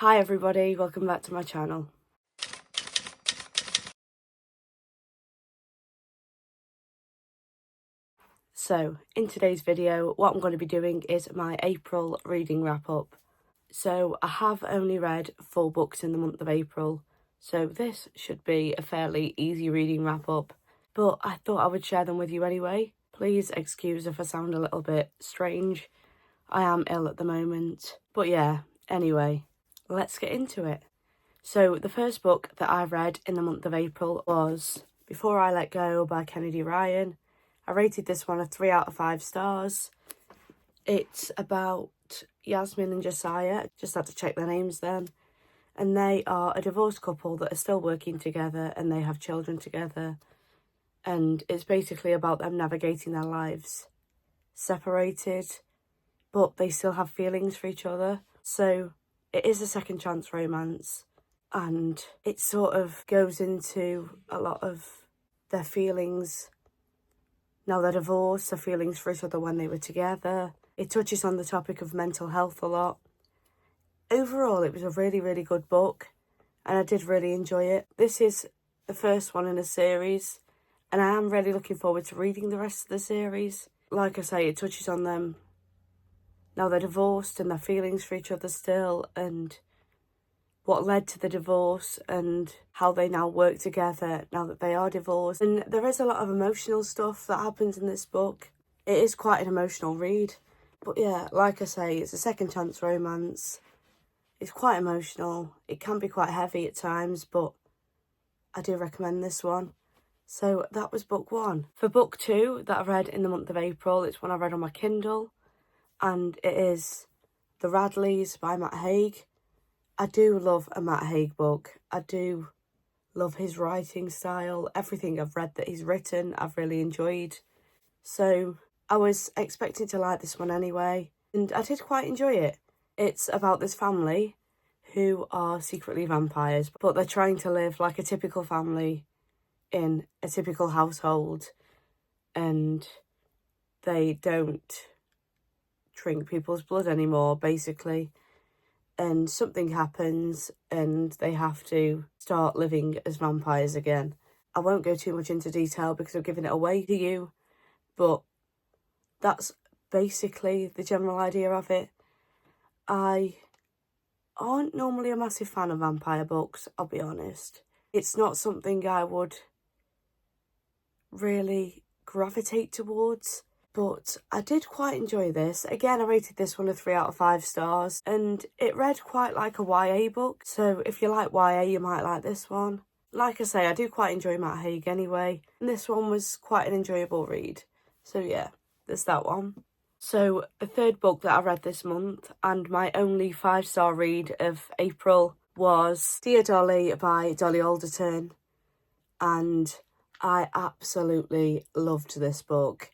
Hi everybody, welcome back to my channel. So, in today's video, what I'm going to be doing is my April reading wrap up. So, I have only read 4 books in the month of April, so this should be a fairly easy reading wrap up, but I thought I would share them with you anyway. Please excuse if I sound a little bit strange. I am ill at the moment, but yeah, anyway, let's get into it. So the first book that I read in the month of April was Before I Let Go by Kennedy Ryan. I rated this one a 3 out of 5 stars. It's about Yasmin and Josiah, just had to check their names then. And they are a divorced couple that are still working together and they have children together. And it's basically about them navigating their lives separated, but they still have feelings for each other. So it is a second chance romance. And it sort of goes into a lot of their feelings now they're divorced, their feelings for each other when they were together. It touches on the topic of mental health a lot. Overall, it was a really, really good book, and I did really enjoy it. This is the first one in a series, and I am really looking forward to reading the rest of the series. Like I say, it touches on them now they're divorced and their feelings for each other still, and what led to the divorce and how they now work together now that they are divorced. And there is a lot of emotional stuff that happens in this book. It is quite an emotional read. But yeah, like I say, it's a second chance romance. It's quite emotional. It can be quite heavy at times, but I do recommend this one. So that was book 1. For book 2 that I read in the month of April, it's one I read on my Kindle, and it is The Radleys by Matt Haig. I do love a Matt Haig book. I do love his writing style. Everything I've read that he's written, I've really enjoyed. So I was expecting to like this one anyway, and I did quite enjoy it. It's about this family who are secretly vampires, but they're trying to live like a typical family in a typical household, and they don't drink people's blood anymore, basically. And something happens and they have to start living as vampires again. I won't go too much into detail because I'm giving it away to you, but that's basically the general idea of it. I aren't normally a massive fan of vampire books, I'll be honest. It's not something I would really gravitate towards. But I did quite enjoy this. Again, I rated this one a 3 out of 5 stars, and it read quite like a YA book. So if you like YA, you might like this one. Like I say, I do quite enjoy Matt Haig anyway, and this one was quite an enjoyable read. So yeah, there's that one. So the third book that I read this month, and my only 5-star read of April, was Dear Dolly by Dolly Alderton, and I absolutely loved this book.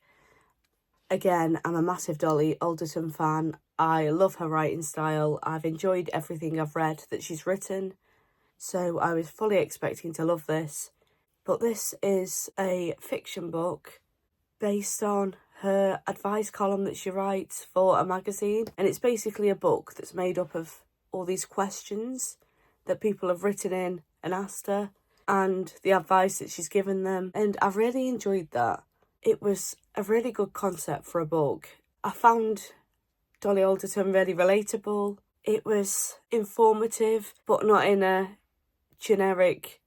Again, I'm a massive Dolly Alderton fan. I love her writing style. I've enjoyed everything I've read that she's written, so I was fully expecting to love this. But this is a fiction book based on her advice column that she writes for a magazine, and it's basically a book that's made up of all these questions that people have written in and asked her, and the advice that she's given them, and I've really enjoyed that. It was a really good concept for a book. I found Dolly Alderton really relatable. It was informative, but not in a generic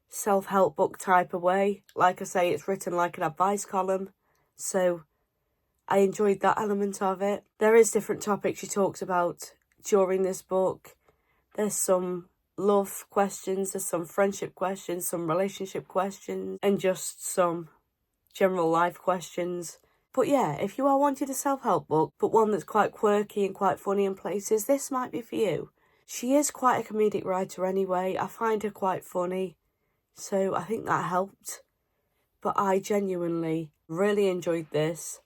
self-help book type of way. Like I say, it's written like an advice column, so I enjoyed that element of it. There is different topics she talks about during this book. There's some love questions, there's some friendship questions, some relationship questions, and just some general life questions. But yeah, if you are wanting a self-help book, but one that's quite quirky and quite funny in places, this might be for you. She is quite a comedic writer anyway. I find her quite funny, so I think that helped. But I genuinely really enjoyed this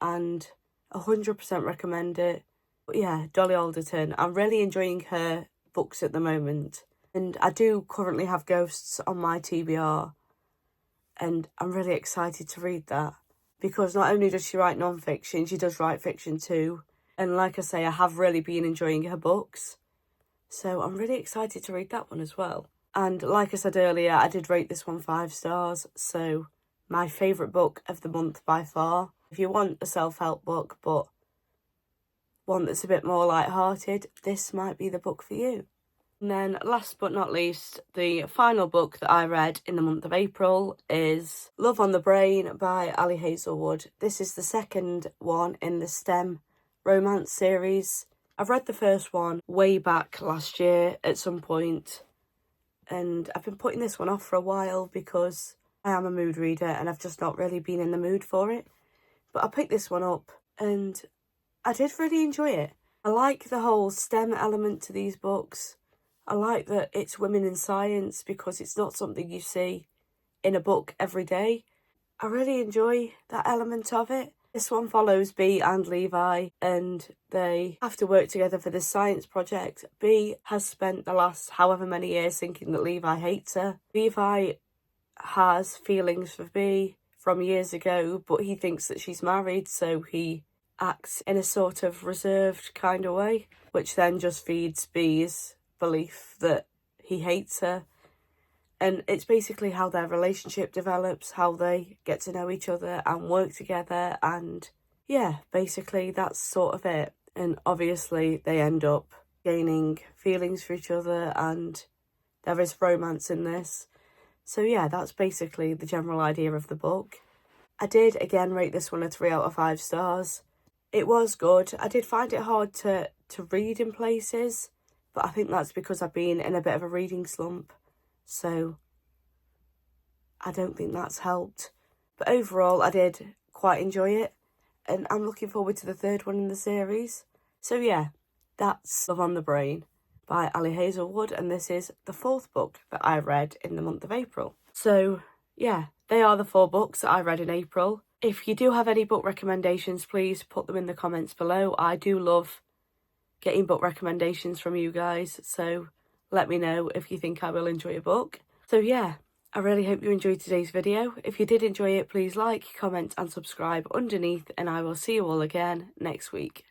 and 100% recommend it. But yeah, Dolly Alderton, I'm really enjoying her books at the moment. And I do currently have Ghosts on my TBR, and I'm really excited to read that, because not only does she write non-fiction, she does write fiction too. And like I say, I have really been enjoying her books. So I'm really excited to read that one as well. And like I said earlier, I did rate this one 5 stars, so my favourite book of the month by far. If you want a self-help book, but one that's a bit more light-hearted, this might be the book for you. And then last but not least, the final book that I read in the month of April is Love on the Brain by Ali Hazelwood. This is the second one in the STEM romance series. I've read the first one way back last year at some point, and I've been putting this one off for a while because I am a mood reader and I've just not really been in the mood for it. But I picked this one up and I did really enjoy it. I like the whole STEM element to these books. I like that it's women in science because it's not something you see in a book every day. I really enjoy that element of it. This one follows Bea and Levi, and they have to work together for this science project. Bea has spent the last however many years thinking that Levi hates her. Levi has feelings for Bea from years ago, but he thinks that she's married, so he acts in a sort of reserved kind of way, which then just feeds Bea's belief that he hates her. And it's basically how their relationship develops, how they get to know each other and work together, and yeah, basically that's sort of it. And obviously they end up gaining feelings for each other and there is romance in this. So yeah, that's basically the general idea of the book. I did again rate this one a 3 out of 5 stars. It was good. I did find it hard to read in places, but I think that's because I've been in a bit of a reading slump, so I don't think that's helped. But overall, I did quite enjoy it, and I'm looking forward to the third one in the series. So yeah, that's Love on the Brain by Ali Hazelwood, and this is the 4th book that I read in the month of April. So yeah, they are the 4 books that I read in April. If you do have any book recommendations, please put them in the comments below. I do love getting book recommendations from you guys, so let me know if you think I will enjoy a book. So yeah, I really hope you enjoyed today's video. If you did enjoy it, please like, comment and subscribe underneath, and I will see you all again next week.